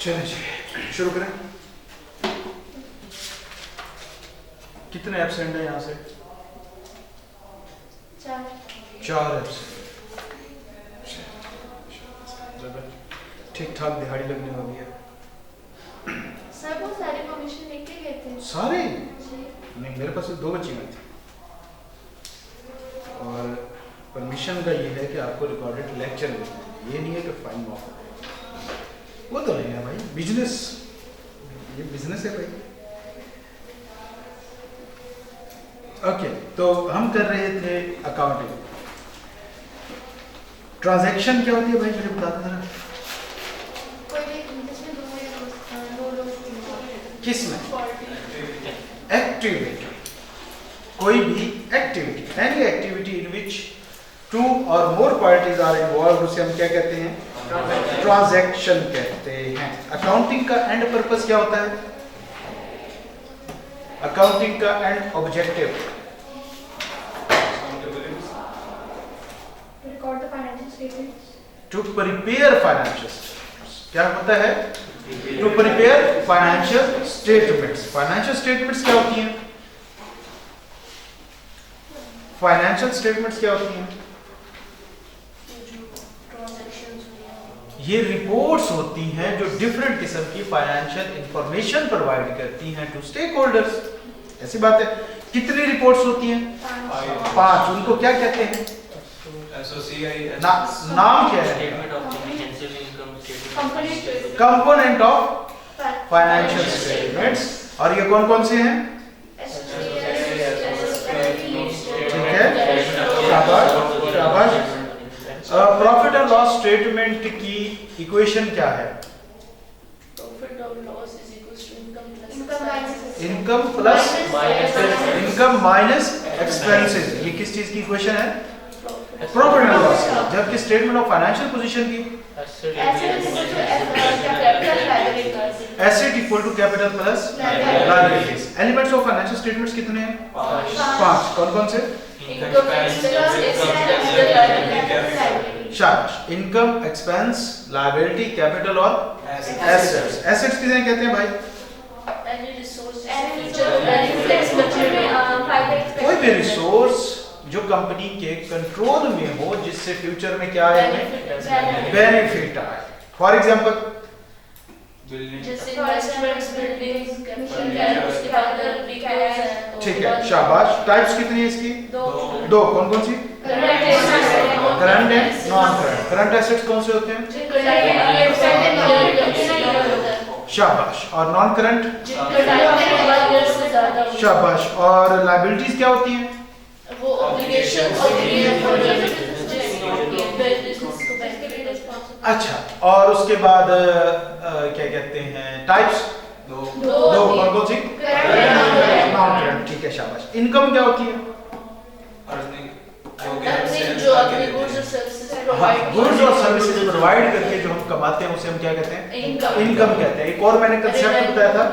चलिए जी शुरू करें। कितने एब्सेंट है यहाँ से? 4 एब्सेंट। ठीक ठाक दिहाड़ी लगने वाली है। सर वो सारे परमिशन लेके गए थे। सारे? नहीं, मेरे पास 2 बच्चे गए थे। और परमिशन का ये है कि आपको रिकॉर्डेड लेक्चर मिलता है, ये नहीं है कि फाइन ऑफ। वो तो नहीं है भाई, बिजनेस, ये बिजनेस है भाई। ओके, तो हम कर रहे थे अकाउंटिंग। ट्रांजैक्शन क्या होती है भाई, मुझे बता दो जरा। किसमें? एक्टिविटी, कोई भी एक्टिविटी, एनी एक्टिविटी इन विच 2 और मोर पार्टीज आर इन्वॉल्व, उसे हम क्या कहते हैं? ट्रांजैक्शन कहते हैं। अकाउंटिंग का एंड पर्पस क्या होता है? अकाउंटिंग का end objective to prepare financial statements. क्या होता है? To prepare financial statements. Financial statements क्या होती हैं? फाइनेंशियल स्टेटमेंट्स क्या होती हैं? ये रिपोर्ट्स होती हैं जो डिफरेंट किस्म की फाइनेंशियल इंफॉर्मेशन प्रोवाइड करती हैं टू स्टेक होल्डर्स। ऐसी बात है। कितनी रिपोर्ट्स होती हैं? 5। उनको क्या कहते हैं? नाम क्या है? Component of financial statements. और ये कौन कौन से हैं? ठीक है, शाबाश शाबाश। प्रॉफिट और लॉस स्टेटमेंट की इक्वेशन क्या है? Income plus income minus expenses. ये किस चीज की इक्वेशन है? Profit and loss. जबकि स्टेटमेंट ऑफ फाइनेंशियल पोजीशन की asset equal to capital plus liabilities. Elements of financial statements कितने हैं? 5। कौन कौन से? शाबाश। इनकम, एक्सपेंस, लायबिलिटी, कैपिटल और एसेट्स। एसेट्स किसे कहते हैं भाई? कोई भी रिसोर्स जो कंपनी के कंट्रोल में हो, जिससे फ्यूचर में क्या आए, बेनिफिट आए। फॉर एग्जांपल ठीक है, शाबाश। टाइप्स कितनी है इसकी? 2। कौन कौन सी? Current and non current. Current assets कौन से होते हैं? शाबाश। और नॉन करंट? शाबाश। और लायबिलिटीज क्या होती हैं? वो ऑब्लिगेशंस होती है। अच्छा, और उसके बाद क्या कहते हैं? टाइप्स 2। कौन कौन सी? Non current. ठीक है, शाबाश। इनकम क्या होती है? गुड्स और सर्विसेज प्रोवाइड करके जो हम कमाते हैं उसे हम क्या कहते हैं? इनकम कहते हैं। एक और मैंने कंसेप्ट बताया था,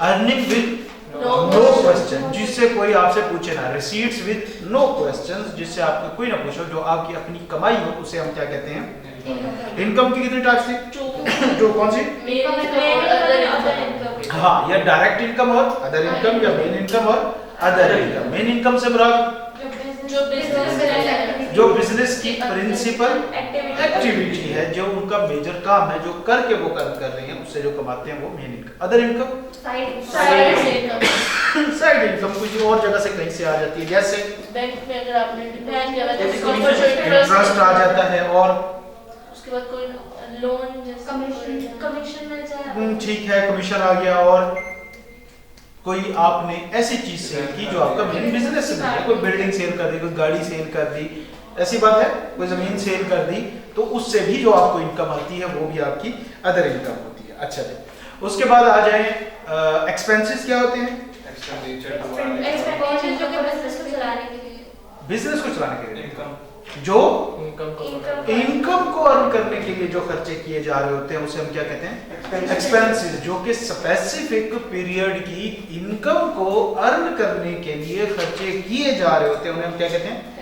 अर्निंग विद नो क्वेश्चन, जिससे कोई आपसे पूछे ना। रिसीट्स विद नो क्वेश्चंस, जिससे आपको कोई ना पूछो, जो आपकी अपनी कमाई हो, उसे हम क्या कहते हैं? इनकम की कितनी टाइप्स थी? 2। कौन सी? हाँ, या डायरेक्ट इनकम और अदर इनकम, या मेन इनकम और अदर इनकम। मेन इनकम से मुराद जो बिजनेस की प्रिंसिपल एक्टिविटी है, जो उनका मेजर काम है, जो करके वो काम कर रहे हैं, उससे जो कमाते हैं वो main income. Other income side income किसी और जगह से कहीं से आ जाती है, जैसे बैंक में अगर आपने इंटरेस्ट आ जाता है, और उसके बाद कोई लोन जैसे कमीशन मिल जाए। ठीक है, कमीशन आ गया। और कोई आपने ऐसी चीज सेल की जो आपका मेन बिजनेस नहीं है, कोई बिल्डिंग सेल कर दी, कोई गाड़ी सेल कर दी, ऐसी बात है, कोई जमीन सेल कर दी, तो उससे भी जो आपको इनकम आती है वो भी आपकी अदर इनकम होती है। अच्छा जी, उसके बाद आ जाए एक्सपेंसेस। क्या होते हैं? एक्सपेंडिचर जो कि बिजनेस को चलाने के लिए, बिजनेस को चलाने के लिए, जो इनकम को अर्न करने के लिए जो खर्चे किए जा रहे होते हैं, उसे हम क्या कहते हैं? एक्सपेंसेस। जो कि स्पेसिफिक पीरियड की इनकम को अर्न करने के लिए खर्चे किए जा रहे होते हैं, उन्हें हम क्या कहते हैं?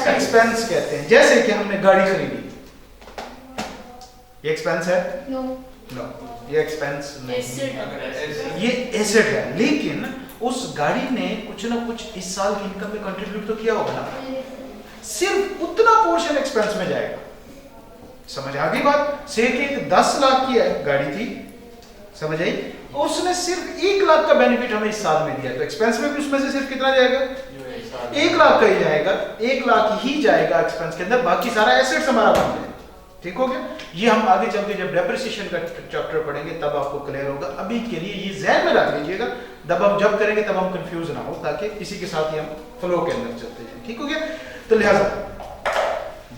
एक्सपेंस कहते हैं। जैसे कि हमने गाड़ी खरीदी, ये एक्सपेंस है? नो, नो, ये एक्सपेंस नहीं, एसेट, ये एसेट है। लेकिन उस गाड़ी ने कुछ ना कुछ इस साल की इनकम में कंट्रीब्यूट तो किया होगा ना, सिर्फ उतना पोर्शन एक्सपेंस में जाएगा। समझ आ गई बात? से कि 10 लाख की गाड़ी थी, समझ आई, उसने सिर्फ 1 लाख का बेनिफिट हमें इस साल में दिया, तो एक्सपेंस में भी उसमें से सिर्फ कितना जाएगा? 1 लाख का ही जाएगा, 1 लाख ही जाएगा एक्सपेंस के अंदर, बाकी सारा एसेट्स हमारा बन जाएगा। ठीक हो गया? ये हम आगे चल के जब डेप्रिसिएशन का चैप्टर पढ़ेंगे तब आपको क्लियर होगा। अभी के लिए ये ज़हन में रख लीजिएगा, जब करेंगे तब हम कंफ्यूज ना हो, ताकि इसी के साथ ही हम फ्लो के अंदर चलते जाएं। ठीक हो गया? तो लिहाजा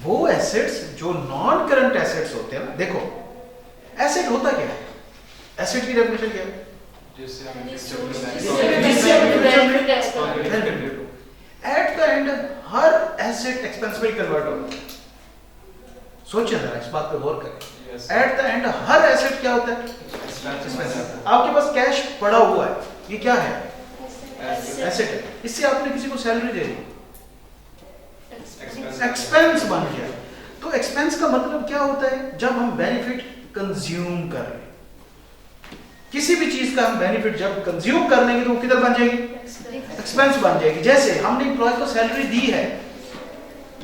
वो एसेट्स जो नॉन करंट एसेट्स होते हैं ना, देखो एसेट होता क्या है? एसेट की डेफिनेशन क्या है? जिससे हम at the end her asset expense में कन्वर्ट होता है। सोचिए जरा, इस बात पे गौर करें। At the end her asset क्या होता है? एक्सपेंस। आपके पास कैश पड़ा हुआ है, ये क्या है? एसेट है। इससे आपने किसी को सैलरी दे दी, एक्सपेंस बन गया। तो एक्सपेंस का मतलब क्या होता है? जब हम बेनिफिट कंज्यूम कर रहे हैं, किसी भी चीज का हम बेनिफिट जब कंज्यूम कर लेंगे तो वो किधर बन जाएगी? एक्सपेंस बन जाएगी। जैसे हमने एम्प्लॉय को सैलरी दी है,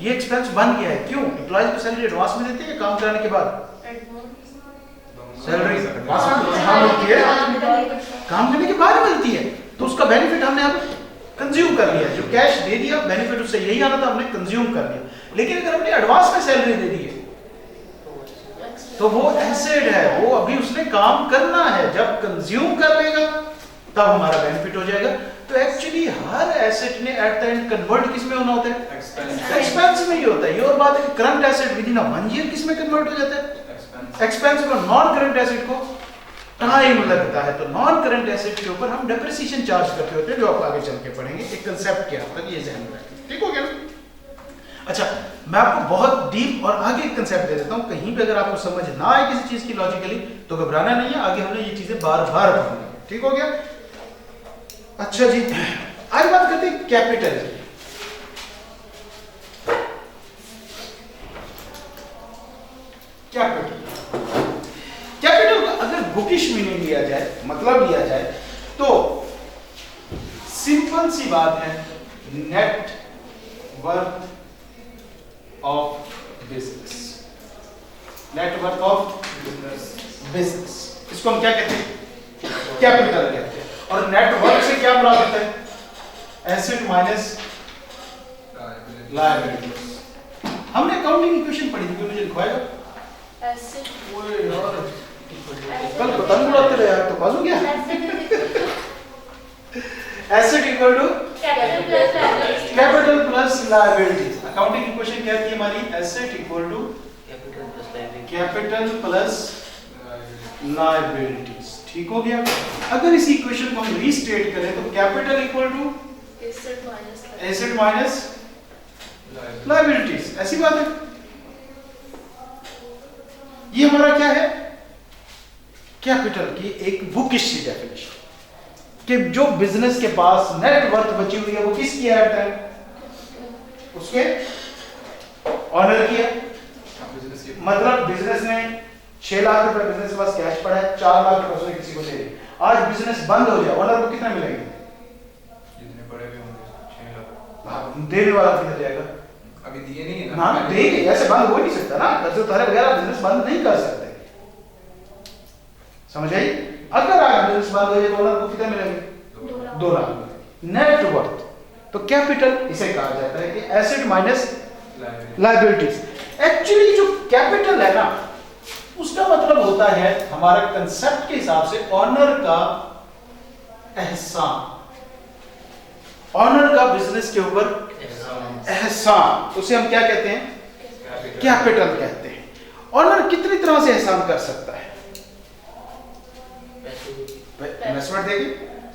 ये एक्सपेंस बन गया है। क्यों? एम्प्लॉयज को सैलरी एडवांस में देते हैं काम कराने के बाद? सैलरी एडवांस में मिलती है, काम करने के बाद मिलती है, तो उसका बेनिफिट हमने अब कंज्यूम कर लिया। जो कैश दे दिया, बेनिफिट उससे यही आना था, हमने कंज्यूम कर लिया। लेकिन अगर हमने एडवांस में सैलरी दे दी है तो वो एसेट है, वो अभी उसने काम करना है, जब कंज्यूम कर लेगा तब हमारा बेनिफिट हो जाएगा। तो एक्चुअली हर एसेट ने एट द एंड कन्वर्ट किस में होना होता है? एक्सपेंस में ही होता है। ये और बात है कि current asset with in a 1 year किस में कन्वर्ट हो जाता है? एक्सपेंस में। नॉन करंट एसेट को टाइम लगता है, तो नॉन करंट एसेट के ऊपर हम डेप्रिसिएशन चार्ज करते होते हैं, जो आप आगे चल के पढ़ेंगे। एक कंसेप्ट क्या होता है ये ध्यान में रखें। ठीक हो गया ना? अच्छा, मैं आपको बहुत डीप और आगे एक कंसेप्ट दे देता हूं, कहीं पे अगर आपको समझ ना आए किसी चीज की लॉजिकली तो घबराना नहीं है, आगे हमने ये चीजें बार बार पढ़नी है। ठीक हो गया? अच्छा जी, आज बात करते हैं कैपिटल। कैपिटल का अगर बुकिश मीनिंग लिया जाए, मतलब लिया जाए, तो सिंपल सी बात है, net worth of business. Net worth of business, इसको हम क्या कहते हैं? कैपिटल कहते हैं। और नेट वर्थ से क्या मुराद होता है? Asset minus liabilities. हमने अकाउंटिंग इक्वेशन पढ़ी थी, कोई मुझे लिखवाएगा? ओए यार, कल पतंग उड़ाते रहे यार, तो पास हो गया। Asset equal to capital plus liabilities. Accounting equation क्या थी हमारी? Asset equal to capital plus liabilities. ठीक हो गया? अगर इस इक्वेशन को हम रीस्टेट करें तो capital equal to asset minus liabilities. ऐसी बात है। ये हमारा क्या है? कैपिटल की एक बुकिश सी डेफिनेशन कि जो बिजनेस के पास नेट वर्थ बची हुई है वो किसकी है? उसके ऑनर की है। मतलब बिजनेस ने 6 लाख रुपए बिजनेस के पास कैश पड़ा है, 4 लाख रुपए उसने किसी को दे दिए। आज बिजनेस बंद हो जाए, ऑनर को कितना मिलेंगे? जितने बड़े भी होंगे 6 लाख। देने वाला कितना जाएगा? अभी दिए नहीं है ना, देंगे, ऐसे बंद हो ही नहीं सकता ना, कर्ज उतारे बगैर बिजनेस बंद नहीं कर सकते। समझ आई? अगर आज बिजनेस बंद हो जाए तो ऑनर को कितना मिलेंगे? 2 लाख। नेट वर्थ, तो कैपिटल इसे कहा जाता है कि एसेट माइनस लायबिलिटीज। एक्चुअली जो कैपिटल है ना, उसका मतलब होता है हमारा कंसेप्ट के हिसाब से ऑनर का एहसान, ऑनर का बिजनेस के ऊपर एहसान, उसे हम क्या कहते हैं? कैपिटल कहते हैं। ऑनर कितनी तरह से एहसान कर सकता है? इन्वेस्टमेंट देके,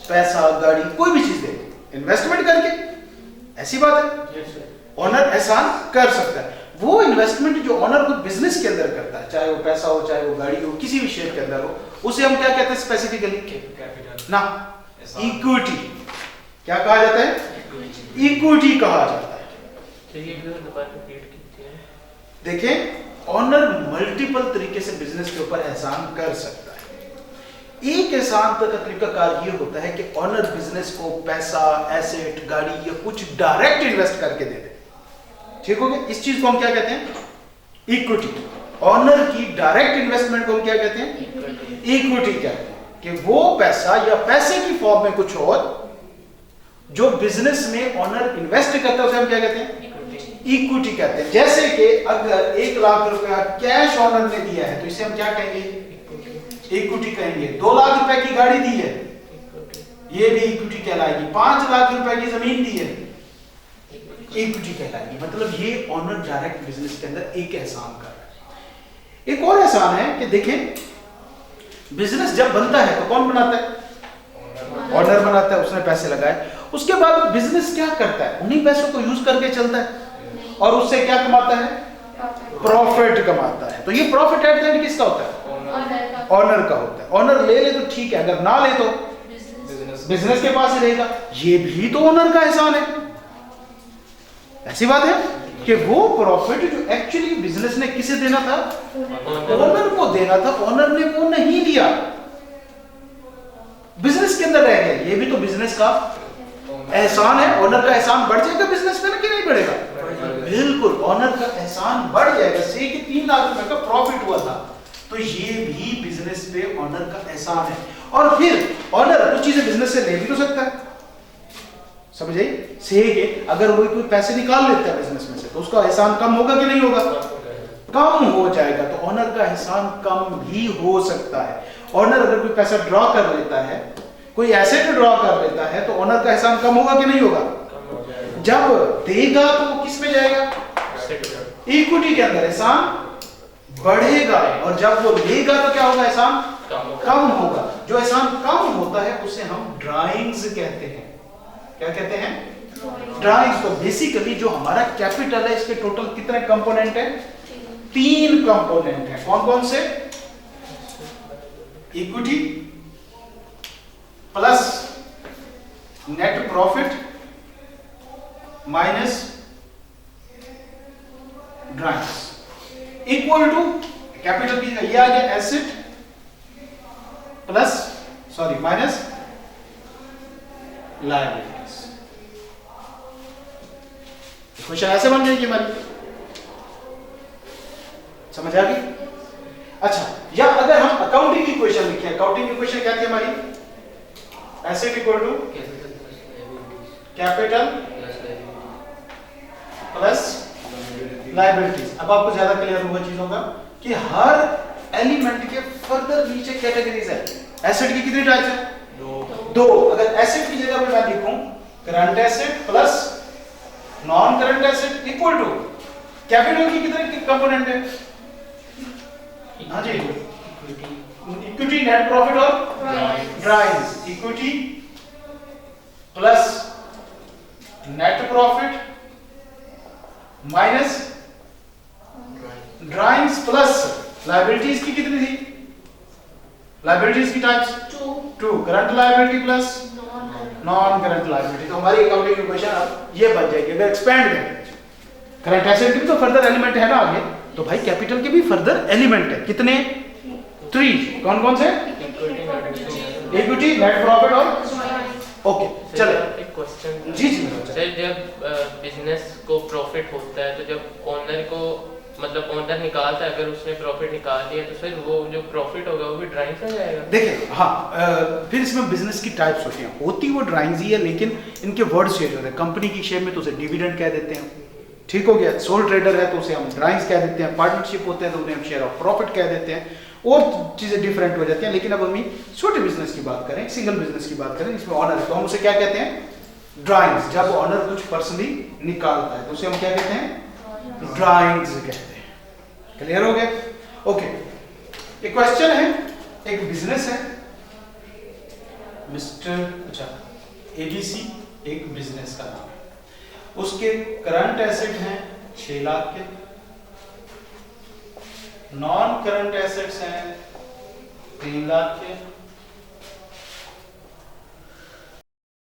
पैसा, गाड़ी, कोई भी चीज देके, इन्वेस्टमेंट करके, ऐसी बात है। ऑनर एहसान कर सकता है। वो इन्वेस्टमेंट जो ऑनर को बिजनेस के अंदर करता है, चाहे वो पैसा हो, चाहे वो गाड़ी हो, किसी भी शेयर के अंदर हो, उसे हम क्या कहते हैं स्पेसिफिकली? कैपिटल ना, इक्विटी। क्या कहा जाता है? इक्विटी कहा जाता है। चलिए दोबारा रिपीट कीजिए। देखें, ऑनर मल्टीपल तरीके से बिजनेस के ऊपर एहसान कर सकता है। एक एहसान का तरीकाकार ये होता है कि ऑनर बिजनेस को पैसा, एसेट, गाड़ी या कुछ डायरेक्ट इन्वेस्ट करके दे दे। ठीक हो गया? इस चीज को हम क्या कहते हैं? इक्विटी। ऑनर की डायरेक्ट इन्वेस्टमेंट को हम क्या कहते हैं? इक्विटी कहते हैं। कि वो पैसा या पैसे की फॉर्म में कुछ और जो बिजनेस में ऑनर इन्वेस्ट करता है उसे हम क्या कहते हैं? इक्विटी कहते हैं। जैसे कि अगर 1 लाख रुपया कैश ऑनर ने दिया है तो इसे हम क्या कहेंगे? इक्विटी कहेंगे। 2 लाख रुपए की गाड़ी दी है, ये भी इक्विटी कहलाएगी। 5 लाख रुपए की जमीन दी है, इक्विटी कहलाएगी। मतलब ये ऑनर डायरेक्ट बिजनेस के अंदर एक एहसान कर रहा है। एक और एहसान है कि देखें, बिजनेस जब बनता है तो कौन बनाता है? ऑनर बनाता है, उसने पैसे लगाए। उसके बाद बिजनेस क्या करता है? उन्हीं पैसों को यूज करके चलता है और उससे क्या कमाता है? प्रॉफिट कमाता है। तो ये प्रॉफिट एट द एंड किसका होता है? ऑनर का होता है। ऑनर ले तो ठीक है, अगर ना ले तो बिजनेस के पास ही रहेगा। ये भी तो ऑनर का एहसान है। ऐसी बात है कि वो प्रॉफिट जो एक्चुअली बिजनेस ने किसे देना था? ऑनर को देना था। ऑनर ने वो नहीं दिया, बिजनेस के अंदर रह गया। ये भी तो बिजनेस का एहसान है। ऑनर का एहसान बढ़ जाएगा बिजनेस में ना, कि नहीं बढ़ेगा? बिल्कुल, ऑनर का एहसान बढ़ जाएगा। से कि 3 लाख रुपए का प्रॉफिट हुआ था तो ये भी बिजनेस पे ऑनर का एहसान है। और फिर ऑनर कुछ चीजें बिजनेस से ले भी तो सकता है, समझ आई? से कि अगर वो कोई पैसे निकाल लेता है बिजनेस में से तो उसका एहसान कम होगा कि नहीं होगा? कम हो जाएगा। तो ऑनर का एहसान कम भी हो सकता है। ऑनर अगर कोई पैसा ड्रॉ कर लेता है, कोई एसेट ड्रॉ कर लेता है तो ऑनर का एहसान कम होगा कि नहीं होगा? जब देगा तो वो किस में जाएगा? इक्विटी के अंदर एहसान बढ़ेगा। और जब वो लेगा तो क्या होगा? एहसान कम होगा। जो एहसान कम होता है उसे हम ड्राइंग्स कहते हैं। क्या कहते हैं? ड्राइंग्स। तो बेसिकली जो हमारा कैपिटल है, इसके टोटल कितने कंपोनेंट हैं? 3 कंपोनेंट हैं। कौन कौन से? Equity plus net profit minus drawings equal to capital की ये आ गया asset plus minus liabilities. Question ऐसे बन जाएगी हमारी, समझ आ गई? अच्छा, या अगर हम अकाउंटिंग की क्वेश्चन लिखें, अकाउंटिंग की क्वेश्चन क्या थी हमारी? Asset equal to capital plus liabilities. अब आपको ज्यादा क्लियर होगा चीजों का कि हर एलिमेंट के फर्दर नीचे कैटेगरीज है। एसेट की कितनी टाइप्स है? 2। अगर एसेट की जगह पे मैं लिखूं current asset plus non current asset equal to capital की कितने कंपोनेंट है? हाँ जी, इक्विटी, नेट प्रॉफिट और drawings. Equity plus net profit minus drawings plus liabilities की कितनी थी? लायबिलिटीज की types 2। Current liability plus non current liability. तो हमारी अकाउंटिंग इक्वेशन अब ये बन जाएगी। अगर एक्सपेंड करें, करंट एसेट के भी तो फर्दर एलिमेंट है ना आगे, तो भाई कैपिटल के भी फर्दर एलिमेंट है। कितने? 3। कौन कौन से? इक्विटी, नेट प्रॉफिट और ओके। चले एक क्वेश्चन जी सर, जब बिजनेस को प्रॉफिट होता है तो जब ओनर को मतलब ओनर निकालता है, अगर उसने प्रॉफिट निकाल दिया तो फिर वो जो प्रॉफिट होगा वो भी ड्राइंग्स में जाएगा? देखिए, हाँ, फिर इसमें बिजनेस की टाइप्स होती हैं। होती वो ड्राइंग्स ही है, लेकिन इनके वर्ड चेंज होते हैं। कंपनी की शेप में तो उसे डिविडेंड कह देते हैं, ठीक हो गया। सोल ट्रेडर है तो उसे हम ड्राइंग्स कह देते हैं। पार्टनरशिप होते हैं तो उन्हें हम शेयर ऑफ प्रॉफिट कह देते हैं। और चीजें डिफरेंट हो जाती हैं। लेकिन अब हम छोटे बिजनेस की बात करें, सिंगल बिजनेस की बात करें, इसमें ऑनर है तो हम उसे क्या कहते हैं? ड्राइंग्स। जब ऑनर कुछ पर्सनली निकालता है तो उसे हम क्या कहते हैं? ड्राइंग्स कहते हैं। क्लियर हो गया? ओके, एक क्वेश्चन है, एक बिजनेस है मिस्टर एबीसी, एक बिजनेस का नाम है। उसके करंट एसेट हैं 6 लाख के, नॉन करंट एसेट्स हैं 3 लाख के,